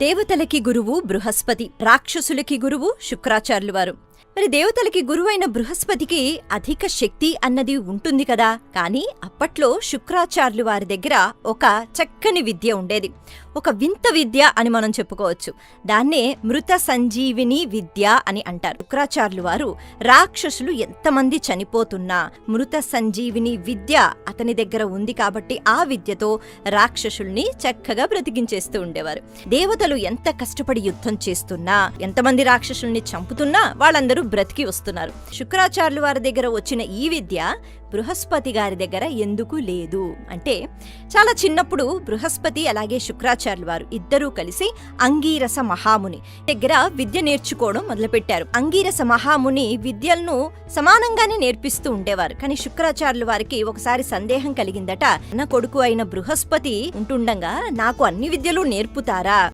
దేవతలకి గురువు బృహస్పతి, రాక్షసులకి గురువు శుక్రాచార్యులు వారు. మరి దేవతలకి గురువైన బృహస్పతికి అధిక శక్తి అన్నది ఉంటుంది కదా. కానీ అప్పట్లో శుక్రాచార్యులు వారి దగ్గర ఒక చక్కని విద్య ఉండేది, ఒక వింత విద్య అని మనం చెప్పుకోవచ్చు. దాన్నే మృత సంజీవిని విద్య అని అంటారు. శుక్రాచార్యులు వారు రాక్షసులు ఎంతమంది చనిపోతున్నా మృత సంజీవిని విద్య అతని దగ్గర ఉంది కాబట్టి ఆ విద్యతో రాక్షసుల్ని చక్కగా బ్రతికించేస్తూ ఉండేవారు. దేవతలు ఎంత కష్టపడి యుద్ధం చేస్తున్నా, ఎంతమంది రాక్షసుల్ని చంపుతున్నా వాళ్ళందరూ బ్రతికి వస్తున్నారు. శుక్రాచార్యులు వారి దగ్గర వచ్చిన ఈ విద్య బృహస్పతి గారి దగ్గర ఎందుకు లేదు అంటే, చాలా చిన్నప్పుడు బృహస్పతి అలాగే శుక్రాచార్యులు వారు ఇద్దరూ కలిసి అంగీరస మహాముని దగ్గర విద్య నేర్చుకోవడం మొదలుపెట్టారు. అంగీరస మహాముని విద్యలను సమానంగానే నేర్పిస్తూ ఉండేవారు. కానీ శుక్రాచార్యులు వారికి ఒకసారి సందేహం కలిగిందట. నా కొడుకు అయిన బృహస్పతి ఉంటుండగా నాకు అన్ని విద్యలు నేర్పుతారా